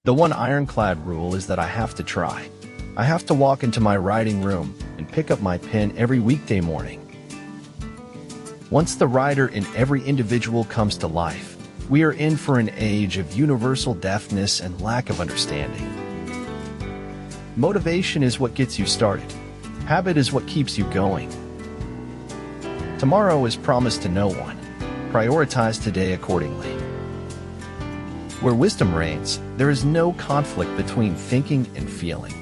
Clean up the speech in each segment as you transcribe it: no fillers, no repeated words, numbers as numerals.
The one ironclad rule is that I have to try. I have to walk into my writing room and pick up my pen every weekday morning. Once the writer in every individual comes to life, we are in for an age of universal deafness and lack of understanding. Motivation is what gets you started. Habit is what keeps you going. Tomorrow is promised to no one. Prioritize today accordingly. Where wisdom reigns, there is no conflict between thinking and feeling.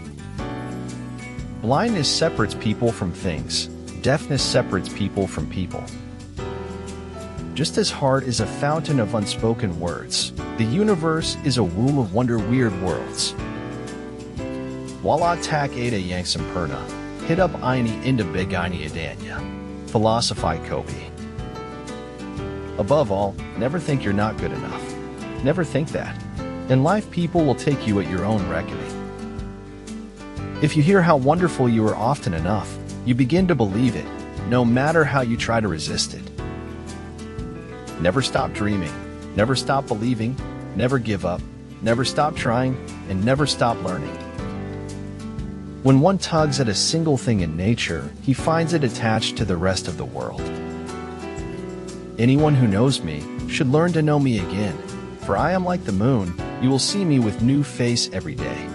Blindness separates people from things. Deafness separates people from people. Just as heart is a fountain of unspoken words, the universe is a womb of wonder weird worlds. Wala tak ada yang sempurna, hidap ini indah bagi adanya. Philosophy Kobe. Above all, never think you're not good enough. Never think that. In life, people will take you at your own reckoning. If you hear how wonderful you are often enough, you begin to believe it, no matter how you try to resist it. Never stop dreaming, never stop believing, never give up, never stop trying, and never stop learning. When one tugs at a single thing in nature, he finds it attached to the rest of the world. Anyone who knows me should learn to know me again, for I am like the moon, you will see me with new face every day.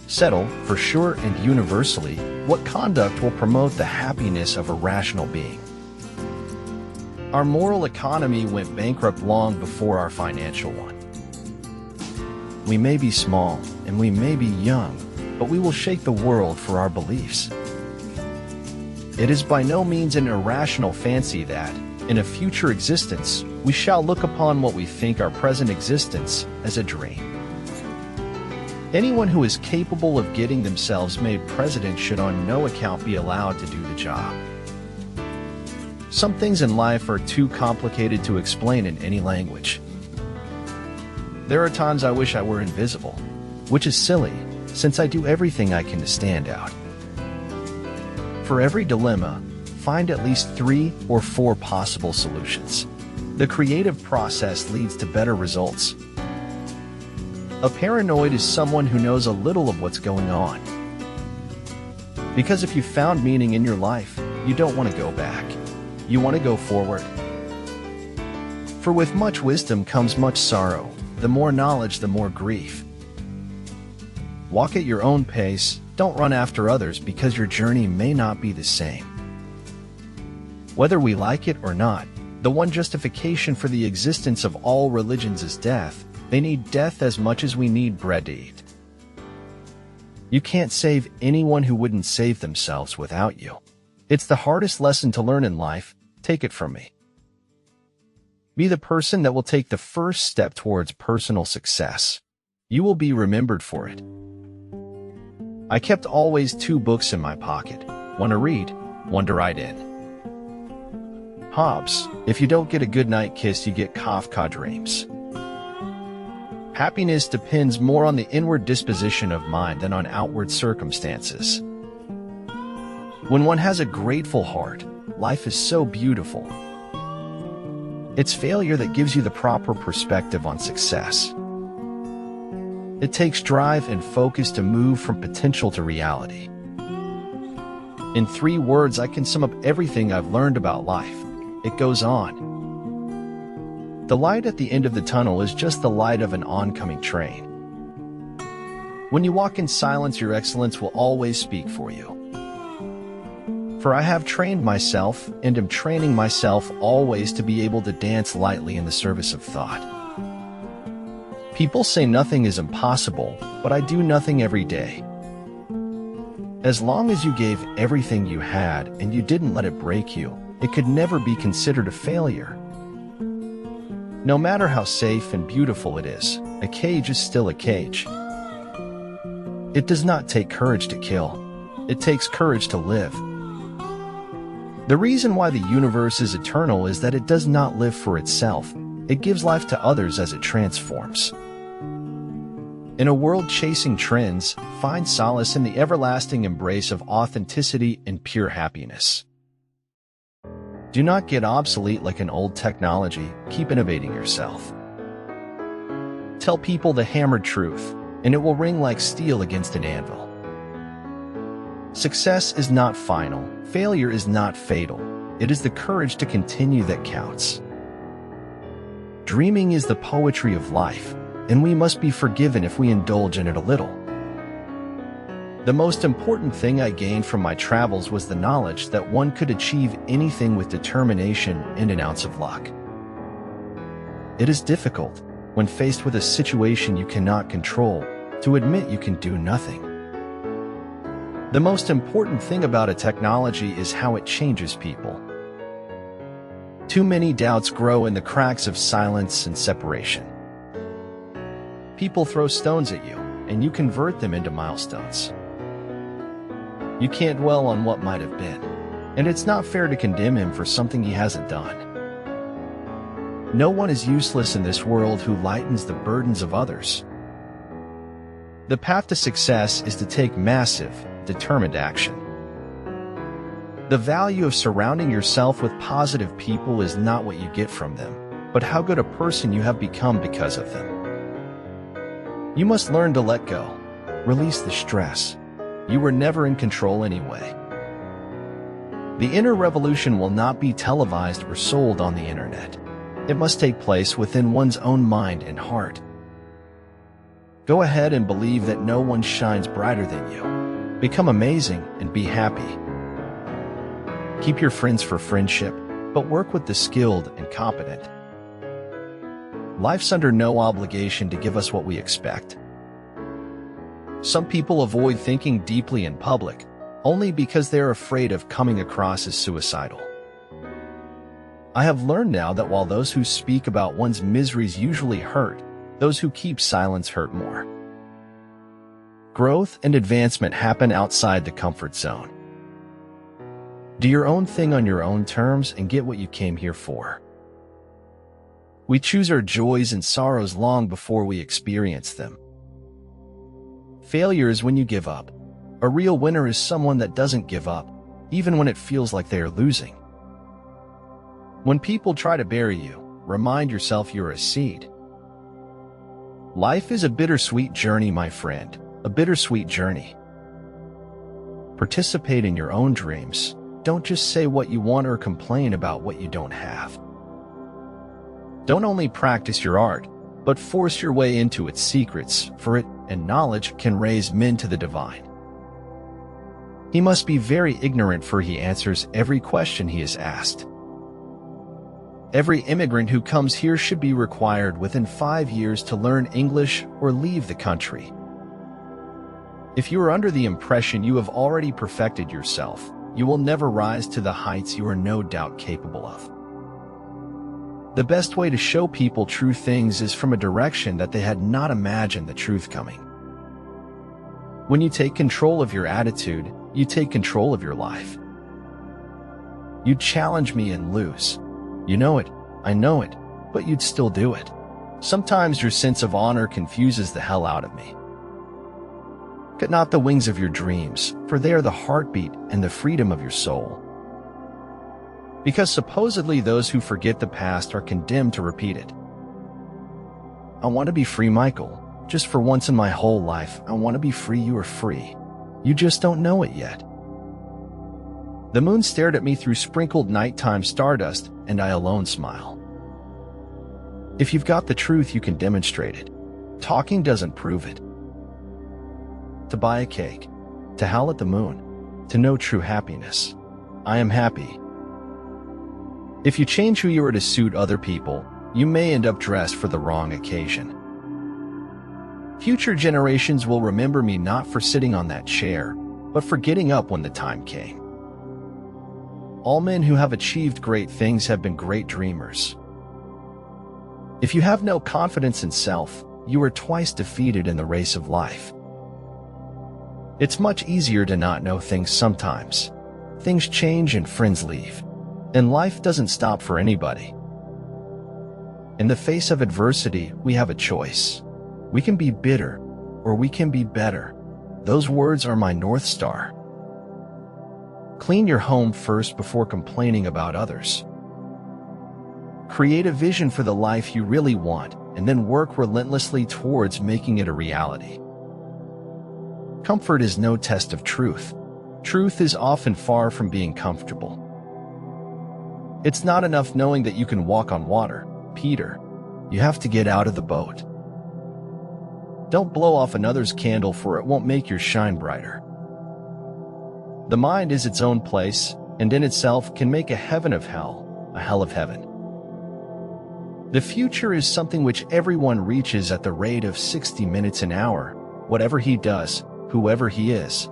Settle, for sure and universally, what conduct will promote the happiness of a rational being. Our moral economy went bankrupt long before our financial one. We may be small and we may be young, but we will shake the world for our beliefs. It is by no means an irrational fancy that, in a future existence, we shall look upon what we think our present existence as a dream. Anyone who is capable of getting themselves made president should on no account be allowed to do the job. Some things in life are too complicated to explain in any language. There are times I wish I were invisible, which is silly, since I do everything I can to stand out. For every dilemma, find at least 3 or 4 possible solutions. The creative process leads to better results. A paranoid is someone who knows a little of what's going on. Because if you found meaning in your life, you don't want to go back. You want to go forward. For with much wisdom comes much sorrow. The more knowledge, the more grief. Walk at your own pace. Don't run after others because your journey may not be the same. Whether we like it or not, the one justification for the existence of all religions is death. They need death as much as we need bread to eat. You can't save anyone who wouldn't save themselves without you. It's the hardest lesson to learn in life. Take it from me. Be the person that will take the first step towards personal success. You will be remembered for it. I kept always 2 books in my pocket, one to read, one to write in. Hobbes, if you don't get a good night kiss, you get Kafka dreams. Happiness depends more on the inward disposition of mind than on outward circumstances. When one has a grateful heart, life is so beautiful. It's failure that gives you the proper perspective on success. It takes drive and focus to move from potential to reality. In 3 words, I can sum up everything I've learned about life. It goes on. The light at the end of the tunnel is just the light of an oncoming train. When you walk in silence, your excellence will always speak for you. For I have trained myself and am training myself always to be able to dance lightly in the service of thought. People say nothing is impossible, but I do nothing every day. As long as you gave everything you had and you didn't let it break you, it could never be considered a failure. No matter how safe and beautiful it is, a cage is still a cage. It does not take courage to kill. It takes courage to live. The reason why the universe is eternal is that it does not live for itself. It gives life to others as it transforms. In a world chasing trends, find solace in the everlasting embrace of authenticity and pure happiness. Do not get obsolete like an old technology. Keep innovating yourself. Tell people the hammered truth, and it will ring like steel against an anvil. Success is not final. Failure is not fatal. It is the courage to continue that counts. Dreaming is the poetry of life, and we must be forgiven if we indulge in it a little. The most important thing I gained from my travels was the knowledge that one could achieve anything with determination and an ounce of luck. It is difficult, when faced with a situation you cannot control, to admit you can do nothing. The most important thing about a technology is how it changes people. Too many doubts grow in the cracks of silence and separation. People throw stones at you, and you convert them into milestones. You can't dwell on what might have been, and it's not fair to condemn him for something he hasn't done. No one is useless in this world who lightens the burdens of others. The path to success is to take massive, determined action. The value of surrounding yourself with positive people is not what you get from them, but how good a person you have become because of them. You must learn to let go, release the stress. You were never in control anyway. The inner revolution will not be televised or sold on the internet. It must take place within one's own mind and heart. Go ahead and believe that no one shines brighter than you. Become amazing and be happy. Keep your friends for friendship, but work with the skilled and competent. Life's under no obligation to give us what we expect. Some people avoid thinking deeply in public, only because they're afraid of coming across as suicidal. I have learned now that while those who speak about one's miseries usually hurt, those who keep silence hurt more. Growth and advancement happen outside the comfort zone. Do your own thing on your own terms and get what you came here for. We choose our joys and sorrows long before we experience them. Failure is when you give up. A real winner is someone that doesn't give up, even when it feels like they are losing. When people try to bury you, remind yourself you're a seed. Life is a bittersweet journey, my friend, a bittersweet journey. Participate in your own dreams. Don't just say what you want or complain about what you don't have. Don't only practice your art, but force your way into its secrets, for it and knowledge can raise men to the divine. He must be very ignorant, for he answers every question he is asked. Every immigrant who comes here should be required within 5 years to learn English or leave the country. If you are under the impression you have already perfected yourself, you will never rise to the heights you are no doubt capable of. The best way to show people true things is from a direction that they had not imagined the truth coming. When you take control of your attitude, you take control of your life. You'd challenge me and lose. You know it, I know it, but you'd still do it. Sometimes your sense of honor confuses the hell out of me. Cut not the wings of your dreams, for they are the heartbeat and the freedom of your soul. Because supposedly those who forget the past are condemned to repeat it. I want to be free, Michael. Just for once in my whole life, I want to be free. You are free. You just don't know it yet. The moon stared at me through sprinkled nighttime stardust, and I alone smile. If you've got the truth, you can demonstrate it. Talking doesn't prove it. To buy a cake, to howl at the moon, to know true happiness. I am happy. If you change who you are to suit other people, you may end up dressed for the wrong occasion. Future generations will remember me not for sitting on that chair, but for getting up when the time came. All men who have achieved great things have been great dreamers. If you have no confidence in self, you are twice defeated in the race of life. It's much easier to not know things sometimes. Things change and friends leave. And life doesn't stop for anybody. In the face of adversity, we have a choice. We can be bitter, or we can be better. Those words are my North Star. Clean your home first before complaining about others. Create a vision for the life you really want, and then work relentlessly towards making it a reality. Comfort is no test of truth. Truth is often far from being comfortable. It's not enough knowing that you can walk on water, Peter. You have to get out of the boat. Don't blow off another's candle, for it won't make yours shine brighter. The mind is its own place, and in itself can make a heaven of hell, a hell of heaven. The future is something which everyone reaches at the rate of 60 minutes an hour, whatever he does, whoever he is.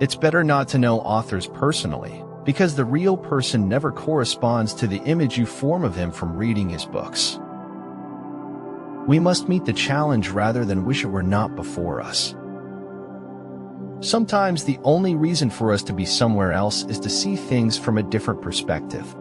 It's better not to know authors personally, because the real person never corresponds to the image you form of him from reading his books. We must meet the challenge rather than wish it were not before us. Sometimes the only reason for us to be somewhere else is to see things from a different perspective.